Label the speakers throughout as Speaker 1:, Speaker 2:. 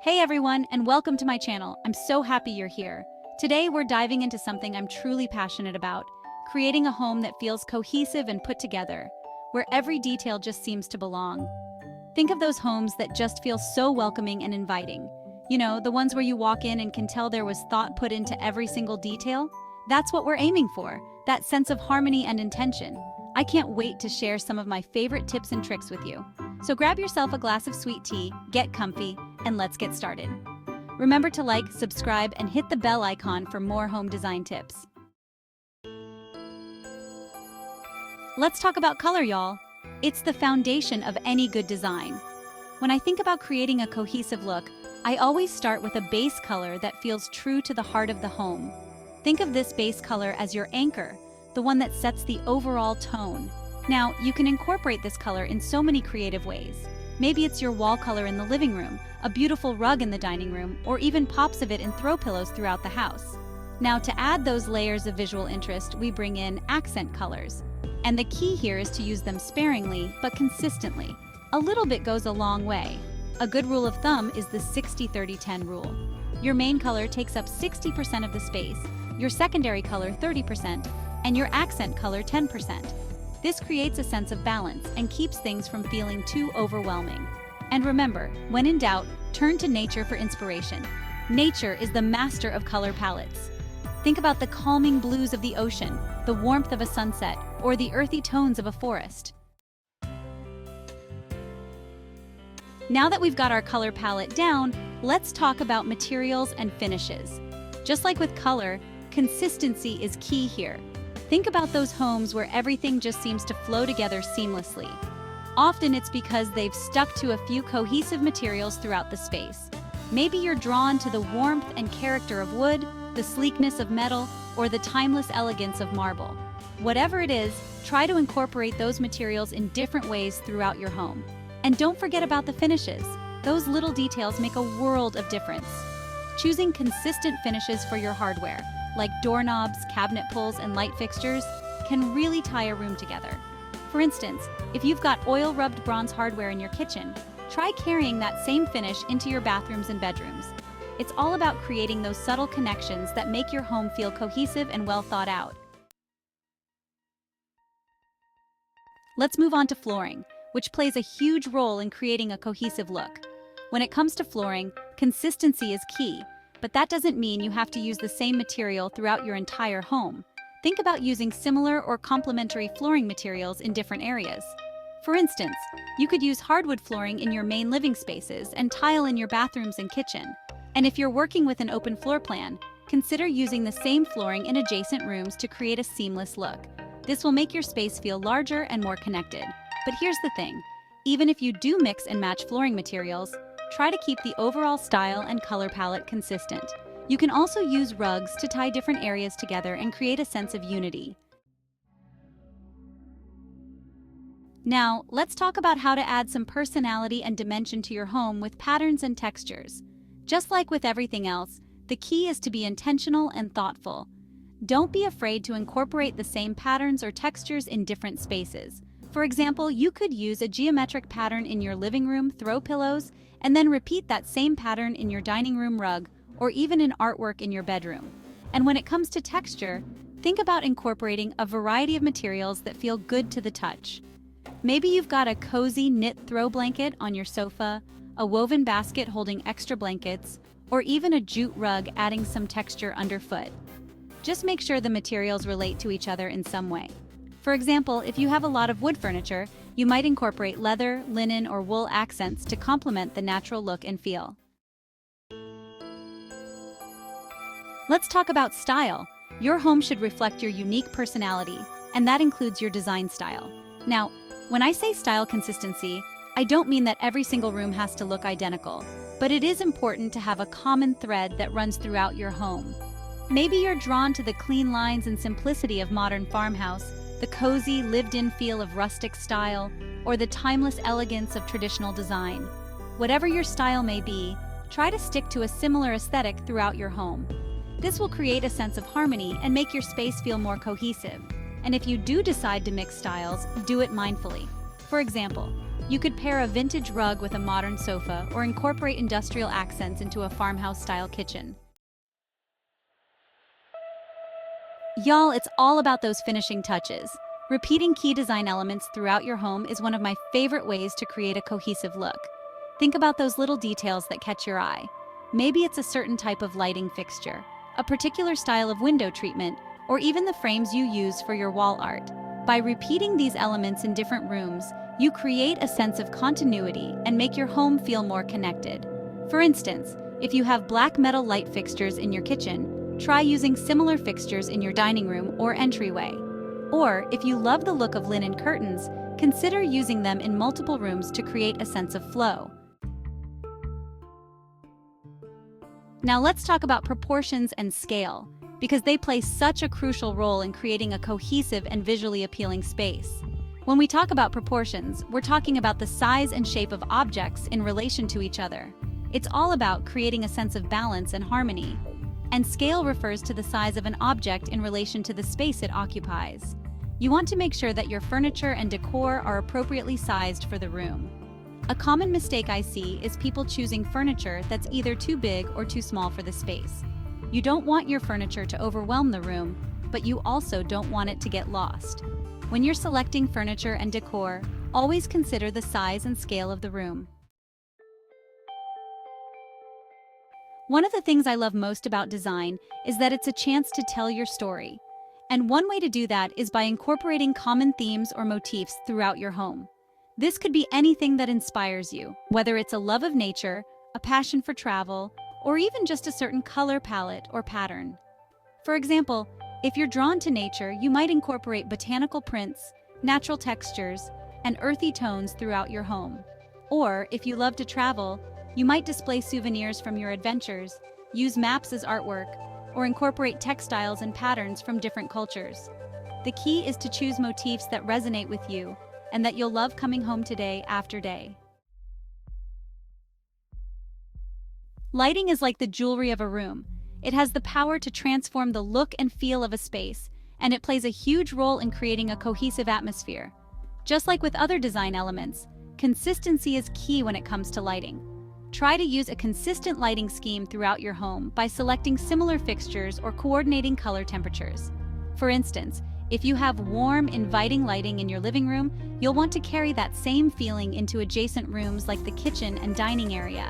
Speaker 1: Hey everyone, and welcome to my channel. I'm so happy you're here. Today we're diving into something I'm truly passionate about, creating a home that feels cohesive and put together, where every detail just seems to belong. Think of those homes that just feel so welcoming and inviting. You know, the ones where you walk in and can tell there was thought put into every single detail? That's what we're aiming for, that sense of harmony and intention. I can't wait to share some of my favorite tips and tricks with you. So grab yourself a glass of sweet tea, get comfy, and let's get started. Remember to like, subscribe, and hit the bell icon for more home design tips. Let's talk about color, y'all. It's the foundation of any good design. When I think about creating a cohesive look, I always start with a base color that feels true to the heart of the home. Think of this base color as your anchor, the one that sets the overall tone. Now, you can incorporate this color in so many creative ways. Maybe it's your wall color in the living room, a beautiful rug in the dining room, or even pops of it in throw pillows throughout the house. Now, to add those layers of visual interest, we bring in accent colors. And the key here is to use them sparingly, but consistently. A little bit goes a long way. A good rule of thumb is the 60-30-10 rule. Your main color takes up 60% of the space, your secondary color 30%, and your accent color 10%. This creates a sense of balance and keeps things from feeling too overwhelming. And remember, when in doubt, turn to nature for inspiration. Nature is the master of color palettes. Think about the calming blues of the ocean, the warmth of a sunset, or the earthy tones of a forest. Now that we've got our color palette down, let's talk about materials and finishes. Just like with color, consistency is key here. Think about those homes where everything just seems to flow together seamlessly. Often it's because they've stuck to a few cohesive materials throughout the space. Maybe you're drawn to the warmth and character of wood, the sleekness of metal, or the timeless elegance of marble. Whatever it is, try to incorporate those materials in different ways throughout your home. And don't forget about the finishes. Those little details make a world of difference. Choosing consistent finishes for your hardware, like doorknobs, cabinet pulls, and light fixtures, can really tie a room together. For instance, if you've got oil-rubbed bronze hardware in your kitchen, try carrying that same finish into your bathrooms and bedrooms. It's all about creating those subtle connections that make your home feel cohesive and well thought out. Let's move on to flooring, which plays a huge role in creating a cohesive look. When it comes to flooring, consistency is key, but that doesn't mean you have to use the same material throughout your entire home. Think about using similar or complementary flooring materials in different areas. For instance, you could use hardwood flooring in your main living spaces and tile in your bathrooms and kitchen. And if you're working with an open floor plan, consider using the same flooring in adjacent rooms to create a seamless look. This will make your space feel larger and more connected. But here's the thing, even if you do mix and match flooring materials, try to keep the overall style and color palette consistent. You can also use rugs to tie different areas together and create a sense of unity. Now, let's talk about how to add some personality and dimension to your home with patterns and textures. Just like with everything else, the key is to be intentional and thoughtful. Don't be afraid to incorporate the same patterns or textures in different spaces. For example, you could use a geometric pattern in your living room throw pillows and then repeat that same pattern in your dining room rug or even in artwork in your bedroom. And when it comes to texture, think about incorporating a variety of materials that feel good to the touch. Maybe you've got a cozy knit throw blanket on your sofa, a woven basket holding extra blankets, or even a jute rug adding some texture underfoot. Just make sure the materials relate to each other in some way. For example, if you have a lot of wood furniture, you might incorporate leather, linen, or wool accents to complement the natural look and feel. Let's talk about style. Your home should reflect your unique personality, and that includes your design style. Now, when I say style consistency, I don't mean that every single room has to look identical, but it is important to have a common thread that runs throughout your home. Maybe you're drawn to the clean lines and simplicity of modern farmhouse, the cozy, lived-in feel of rustic style, or the timeless elegance of traditional design. Whatever your style may be, try to stick to a similar aesthetic throughout your home. This will create a sense of harmony and make your space feel more cohesive. And if you do decide to mix styles, do it mindfully. For example, You could pair a vintage rug with a modern sofa or incorporate industrial accents into a farmhouse-style kitchen. Y'all, it's all about those finishing touches. Repeating key design elements throughout your home is one of my favorite ways to create a cohesive look. Think about those little details that catch your eye. Maybe it's a certain type of lighting fixture, a particular style of window treatment, or even the frames you use for your wall art. By repeating these elements in different rooms, you create a sense of continuity and make your home feel more connected. For instance, if you have black metal light fixtures in your kitchen, try using similar fixtures in your dining room or entryway. Or, if you love the look of linen curtains, consider using them in multiple rooms to create a sense of flow. Now let's talk about proportions and scale, because they play such a crucial role in creating a cohesive and visually appealing space. When we talk about proportions, we're talking about the size and shape of objects in relation to each other. It's all about creating a sense of balance and harmony. And scale refers to the size of an object in relation to the space it occupies. You want to make sure that your furniture and decor are appropriately sized for the room. A common mistake I see is people choosing furniture that's either too big or too small for the space. You don't want your furniture to overwhelm the room, but you also don't want it to get lost. When you're selecting furniture and decor, always consider the size and scale of the room. One of the things I love most about design is that it's a chance to tell your story. And one way to do that is by incorporating common themes or motifs throughout your home. This could be anything that inspires you, whether it's a love of nature, a passion for travel, or even just a certain color palette or pattern. For example, if you're drawn to nature, you might incorporate botanical prints, natural textures, and earthy tones throughout your home. Or, if you love to travel, you might display souvenirs from your adventures, use maps as artwork, or incorporate textiles and patterns from different cultures. The key is to choose motifs that resonate with you and that you'll love coming home to day after day. Lighting is like the jewelry of a room. It has the power to transform the look and feel of a space, and it plays a huge role in creating a cohesive atmosphere. Just like with other design elements, consistency is key when it comes to lighting. Try to use a consistent lighting scheme throughout your home by selecting similar fixtures or coordinating color temperatures. For instance, if you have warm, inviting lighting in your living room, you'll want to carry that same feeling into adjacent rooms like the kitchen and dining area.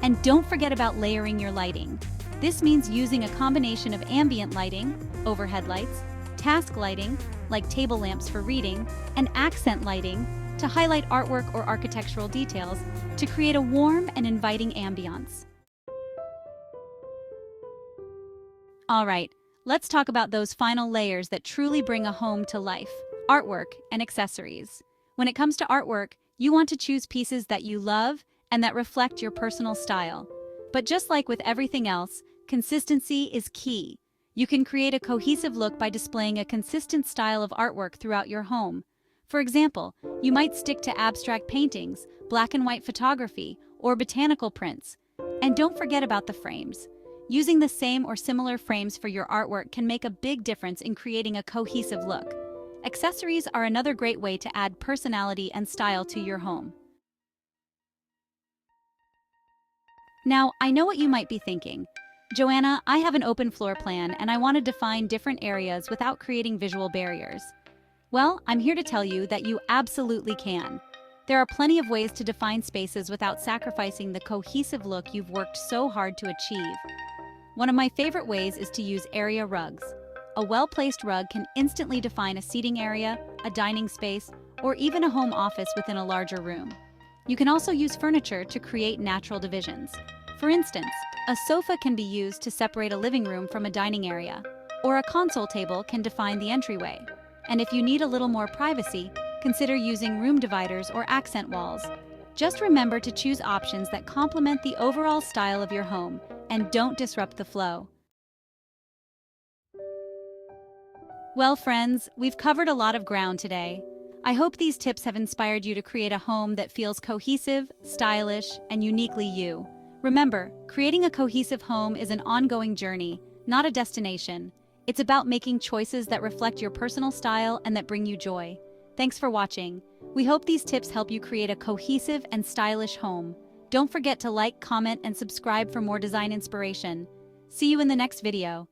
Speaker 1: And don't forget about layering your lighting. This means using a combination of ambient lighting, overhead lights, task lighting, like table lamps for reading, and accent lighting to highlight artwork or architectural details to create a warm and inviting ambiance. All right, let's talk about those final layers that truly bring a home to life: artwork and accessories. When it comes to artwork, you want to choose pieces that you love and that reflect your personal style. But just like with everything else, consistency is key. You can create a cohesive look by displaying a consistent style of artwork throughout your home. For example, you might stick to abstract paintings, black and white photography, or botanical prints. And don't forget about the frames. Using the same or similar frames for your artwork can make a big difference in creating a cohesive look. Accessories are another great way to add personality and style to your home. Now, I know what you might be thinking. Joanna, I have an open floor plan and I want to define different areas without creating visual barriers. Well, I'm here to tell you that you absolutely can. There are plenty of ways to define spaces without sacrificing the cohesive look you've worked so hard to achieve. One of my favorite ways is to use area rugs. A well-placed rug can instantly define a seating area, a dining space, or even a home office within a larger room. You can also use furniture to create natural divisions. For instance, a sofa can be used to separate a living room from a dining area, or a console table can define the entryway. And if you need a little more privacy, consider using room dividers or accent walls. Just remember to choose options that complement the overall style of your home and don't disrupt the flow. Well, friends, we've covered a lot of ground today. I hope these tips have inspired you to create a home that feels cohesive, stylish, and uniquely you. Remember, creating a cohesive home is an ongoing journey, not a destination. It's about making choices that reflect your personal style and that bring you joy. Thanks for watching. We hope these tips help you create a cohesive and stylish home. Don't forget to like, comment, and subscribe for more design inspiration. See you in the next video.